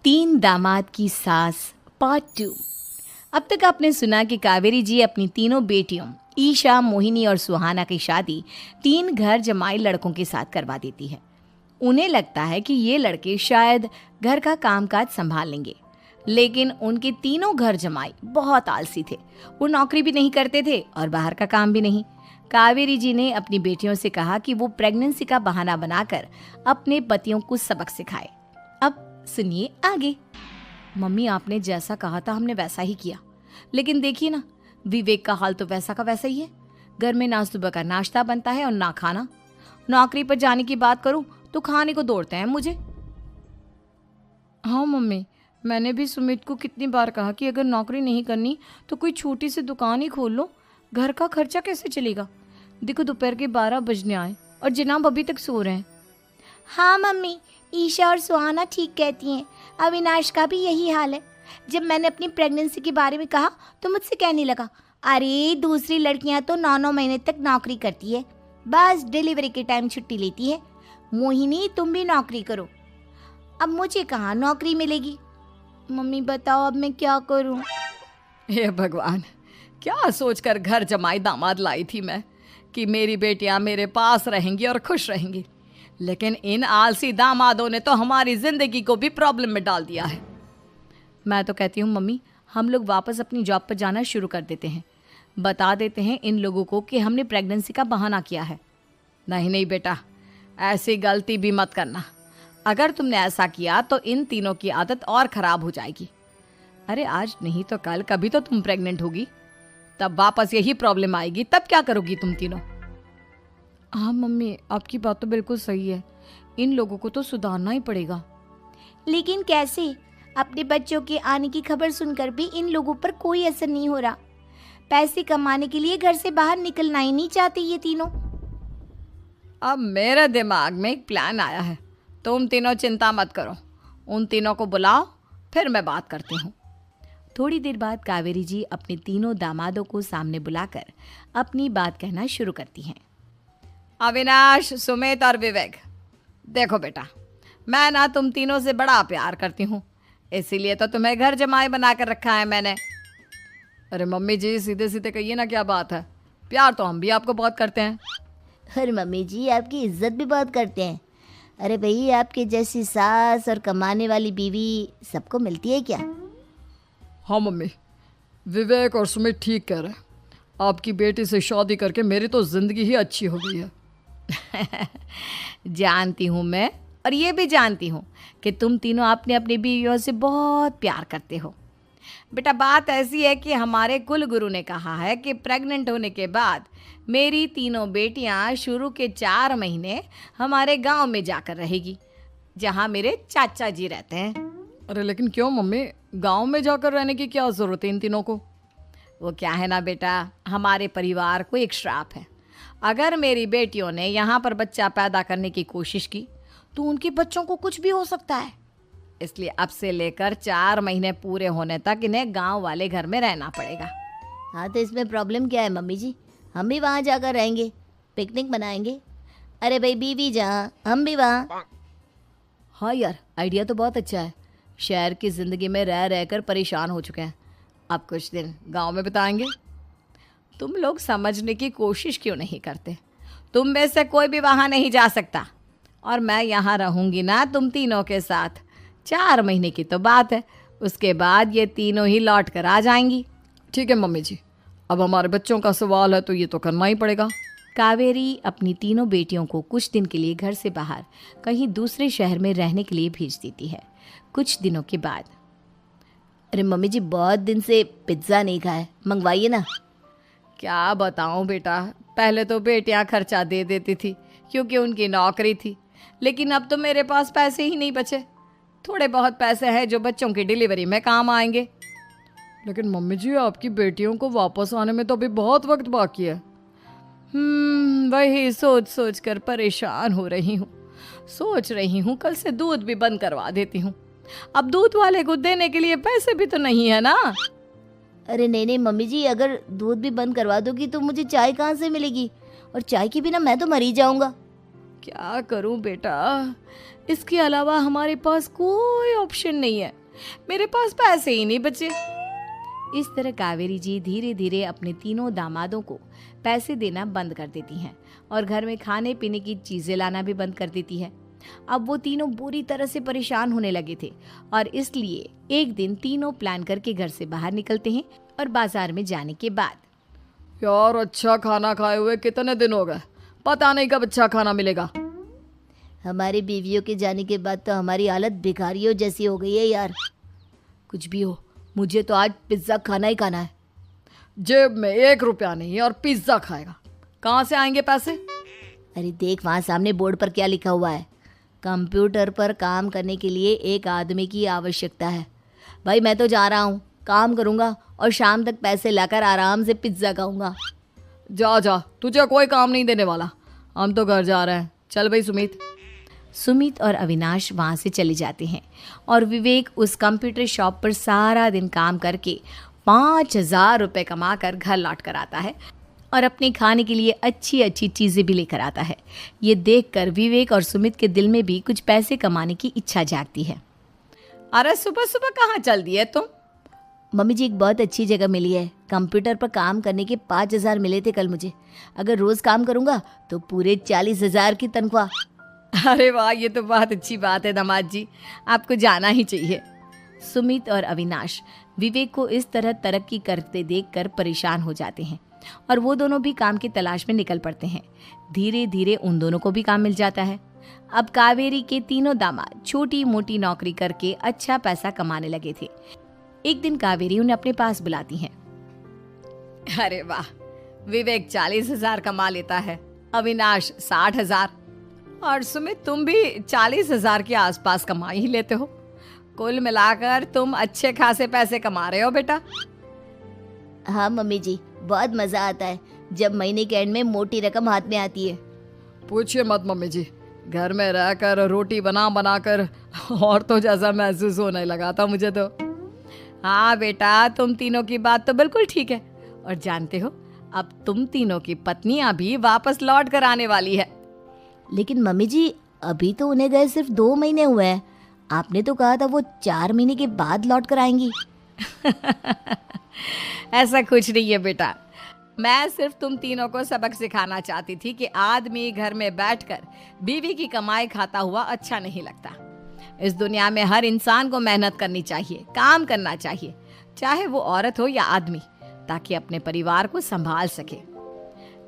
तीन दामाद की सास पार्ट 2। अब तक आपने सुना कि कावेरी जी अपनी तीनों बेटियों ईशा, मोहिनी और सुहाना की शादी तीन घर जमाई लड़कों के साथ करवा देती है। उन्हें लगता है कि ये लड़के शायद घर का कामकाज संभाल लेंगे, लेकिन उनके तीनों घर जमाई बहुत आलसी थे। वो नौकरी भी नहीं करते थे और बाहर का काम भी नहीं। कावेरी जी ने अपनी बेटियों से कहा कि वो प्रेगनेंसी का बहाना बनाकर अपने पतियों को सबक सिखाए। अब सुनिए आगे। मम्मी, आपने जैसा कहा था हमने वैसा ही किया, लेकिन देखिए ना, विवेक का हाल तो वैसा का वैसा ही है। घर में ना सुबह का नाश्ता बनता है और ना खाना। नौकरी पर जाने की बात करूं तो खाने को दौड़ते हैं मुझे। हाँ मम्मी, मैंने भी सुमित को कितनी बार कहा कि अगर नौकरी नहीं करनी तो कोई छोटी सी दुकान ही खोल लो। घर का खर्चा कैसे चलेगा? देखो दोपहर के 12 बजने आए और जनाब अभी तक सो रहे हैं। हाँ मम्मी, ईशा और सुहाना ठीक कहती हैं। अविनाश का भी यही हाल है। जब मैंने अपनी प्रेगनेंसी के बारे में कहा तो मुझसे कहने लगा, अरे दूसरी लड़कियां तो 9-9 महीने तक नौकरी करती है, बस डिलीवरी के टाइम छुट्टी लेती है। मोहिनी, तुम भी नौकरी करो। अब मुझे कहाँ नौकरी मिलेगी? मम्मी बताओ अब मैं क्या करूँ? हे भगवान, क्या सोचकर घर जमाई दामाद लाई थी मैं कि मेरी बेटियां मेरे पास रहेंगी और खुश रहेंगी, लेकिन इन आलसी दामादों ने तो हमारी जिंदगी को भी प्रॉब्लम में डाल दिया है। मैं तो कहती हूँ मम्मी, हम लोग वापस अपनी जॉब पर जाना शुरू कर देते हैं। बता देते हैं इन लोगों को कि हमने प्रेगनेंसी का बहाना किया है। नहीं नहीं बेटा, ऐसी गलती भी मत करना। अगर तुमने ऐसा किया तो इन तीनों की आदत और ख़राब हो जाएगी। अरे आज नहीं तो कल कभी तो तुम प्रेग्नेंट होगी, तब वापस यही प्रॉब्लम आएगी। तब क्या करोगी तुम तीनों? हाँ मम्मी, आपकी बात तो बिल्कुल सही है। इन लोगों को तो सुधारना ही पड़ेगा। लेकिन कैसे? अपने बच्चों के आने की खबर सुनकर भी इन लोगों पर कोई असर नहीं हो रहा। पैसे कमाने के लिए घर से बाहर निकलना ही नहीं चाहते ये तीनों। अब मेरे दिमाग में एक प्लान आया है। तुम तीनों चिंता मत करो, उन तीनों को बुलाओ, फिर मैं बात करती हूँ। थोड़ी देर बाद कावेरी जी अपने तीनों दामादों को सामने बुलाकर अपनी बात कहना शुरू करती हैं। अविनाश, सुमित और विवेक, देखो बेटा, मैं ना तुम तीनों से बड़ा प्यार करती हूँ, इसीलिए तो तुम्हें घर जमाई बना कर रखा है मैंने। अरे मम्मी जी, सीधे सीधे कहिए ना, क्या बात है? प्यार तो हम भी आपको बहुत करते हैं। अरे मम्मी जी, आपकी इज्जत भी बहुत करते हैं। अरे भाई, आपके जैसी सास और कमाने वाली बीवी सबको मिलती है क्या? हाँ मम्मी, विवेक और सुमित ठीक कह रहे हैं। आपकी बेटी से शादी करके मेरी तो ज़िंदगी ही अच्छी हो गई है। जानती हूँ मैं, और ये भी जानती हूँ कि तुम तीनों अपने अपनी बीवियों से बहुत प्यार करते हो। बेटा, बात ऐसी है कि हमारे कुल गुरु ने कहा है कि प्रेग्नेंट होने के बाद मेरी तीनों बेटियां शुरू के 4 महीने हमारे गांव में जाकर रहेगी, जहां मेरे चाचा जी रहते हैं। अरे लेकिन क्यों मम्मी, गांव में जाकर रहने की क्या ज़रूरत है इन तीनों को? वो क्या है ना बेटा, हमारे परिवार को एक श्राप है। अगर मेरी बेटियों ने यहाँ पर बच्चा पैदा करने की कोशिश की तो उनके बच्चों को कुछ भी हो सकता है। इसलिए अब से लेकर 4 महीने पूरे होने तक इन्हें गांव वाले घर में रहना पड़ेगा। हाँ तो इसमें प्रॉब्लम क्या है मम्मी जी? हम भी वहाँ जाकर रहेंगे, पिकनिक मनाएंगे। अरे भाई, बीवी जहाँ हम भी वहाँ। हाँ यार, आइडिया तो बहुत अच्छा है। शहर की ज़िंदगी में रह रहकर परेशान हो चुके हैं, अब कुछ दिन गांव में बिताएंगे। तुम लोग समझने की कोशिश क्यों नहीं करते? तुम में से कोई भी वहाँ नहीं जा सकता, और मैं यहाँ रहूँगी ना तुम तीनों के साथ। 4 महीने की तो बात है, उसके बाद ये तीनों ही लौट कर आ जाएंगी। ठीक है मम्मी जी, अब हमारे बच्चों का सवाल है तो ये तो करना ही पड़ेगा। कावेरी अपनी तीनों बेटियों को कुछ दिन के लिए घर से बाहर कहीं दूसरे शहर में रहने के लिए भेज देती है। कुछ दिनों के बाद, अरे मम्मी जी, बहुत दिन से पिज्ज़ा नहीं खाया, मंगवाइए ना। क्या बताऊं बेटा, पहले तो बेटियां खर्चा दे देती थी क्योंकि उनकी नौकरी थी, लेकिन अब तो मेरे पास पैसे ही नहीं बचे। थोड़े बहुत पैसे हैं जो बच्चों की डिलीवरी में काम आएंगे। लेकिन मम्मी जी, आपकी बेटियों को वापस आने में तो अभी बहुत वक्त बाकी है। वही सोच सोच कर परेशान हो रही हूँ। सोच रही हूँ कल से दूध भी बंद करवा देती हूँ। अब दूध वाले को देने के लिए पैसे भी तो नहीं है ना। अरे नहीं नहीं मम्मी जी, अगर दूध भी बंद करवा दोगी तो मुझे चाय कहाँ से मिलेगी? और चाय के बिना मैं तो मर ही जाऊंगा। क्या करूं बेटा, इसके अलावा हमारे पास कोई ऑप्शन नहीं है, मेरे पास पैसे ही नहीं बचे। इस तरह कावेरी जी धीरे धीरे अपने तीनों दामादों को पैसे देना बंद कर देती हैं और घर में खाने पीने की चीजें लाना भी बंद कर देती है। अब वो तीनों बुरी तरह से परेशान होने लगे थे और इसलिए एक दिन तीनों प्लान करके घर से बाहर निकलते हैं और बाजार में जाने के बाद यार अच्छा खाना खाए हुए कितने दिन हो गए, पता नहीं कब अच्छा खाना मिलेगा। हमारी बीवियों के जाने के बाद तो हमारी हालत भिखारियों जैसी हो गई है यार। कुछ भी हो, मुझे तो आज पिज्ज़ा खाना ही खाना है। जेब में 1 रुपया नहीं और पिज्जा खाएगा, कहाँ से आएंगे पैसे? अरे देख वहाँ सामने बोर्ड पर क्या लिखा हुआ है, कंप्यूटर पर काम करने के लिए एक आदमी की आवश्यकता है। भाई मैं तो जा रहा हूँ, काम करूँगा और शाम तक पैसे लाकर आराम से पिज्ज़ा खाऊंगा। जा जा, तुझे कोई काम नहीं देने वाला, हम तो घर जा रहे हैं। चल भाई सुमित। सुमित और अविनाश वहाँ से चले जाते हैं और विवेक उस कंप्यूटर शॉप पर सारा दिन काम करके 5,000 रुपये कमा कर घर लौट कर आता है और अपने खाने के लिए अच्छी अच्छी चीज़ें भी लेकर आता है। ये देखकर विवेक और सुमित के दिल में भी कुछ पैसे कमाने की इच्छा जागती है। अरे सुबह सुबह कहाँ चल दिए तुम? मम्मी जी एक बहुत अच्छी जगह मिली है, कंप्यूटर पर काम करने के 5,000 मिले थे कल मुझे। अगर रोज़ काम करूँगा तो पूरे 40,000 की तनख्वाह। अरे वाह, ये तो बहुत अच्छी बात है दामाद जी, आपको जाना ही चाहिए। सुमित और अविनाश विवेक को इस तरह तरक्की करते देखकर परेशान हो जाते हैं और वो दोनों भी काम की तलाश में निकल पड़ते हैं। धीरे धीरे उन दोनों को भी काम मिल जाता है। अब कावेरी के तीनों दामाद छोटी मोटी नौकरी करके अच्छा पैसा कमाने लगे थे। एक दिन कावेरी उन्हें अपने पास बुलाती है। अरे वाह, विवेक 40,000 कमा लेता है, अविनाश 60,000 और सुमित तुम भी 40,000 के आसपास कमा ही लेते हो। कुल मिलाकर तुम अच्छे खासे पैसे कमा रहे हो बेटा। हाँ मम्मी जी, बहुत मज़ा आता है जब महीने के एंड में मोटी रकम हाथ में आती है। पूछिए मत मम्मी जी, घर में रहकर रोटी बना बना कर और तो जैसा महसूस होने लगा था मुझे तो। हाँ बेटा, तुम तीनों की बात तो बिल्कुल ठीक है और जानते हो अब तुम तीनों की पत्नियां भी वापस लौट कर आने वाली है। लेकिन मम्मी जी अभी तो उन्हें गए सिर्फ 2 महीने हुए हैं, आपने तो कहा था वो 4 महीने के बाद लौट कर आएंगी। ऐसा कुछ नहीं है बेटा, मैं सिर्फ तुम तीनों को सबक सिखाना चाहती थी कि आदमी घर में बैठकर बीवी की कमाई खाता हुआ अच्छा नहीं लगता। इस दुनिया में हर इंसान को मेहनत करनी चाहिए, काम करना चाहिए, चाहे वो औरत हो या आदमी, ताकि अपने परिवार को संभाल सके।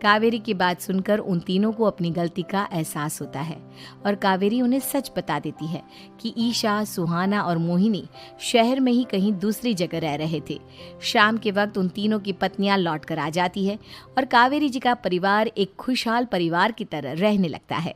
कावेरी की बात सुनकर उन तीनों को अपनी गलती का एहसास होता है और कावेरी उन्हें सच बता देती है कि ईशा, सुहाना और मोहिनी शहर में ही कहीं दूसरी जगह रह रहे थे। शाम के वक्त उन तीनों की पत्नियां लौट कर आ जाती है और कावेरी जी का परिवार एक खुशहाल परिवार की तरह रहने लगता है।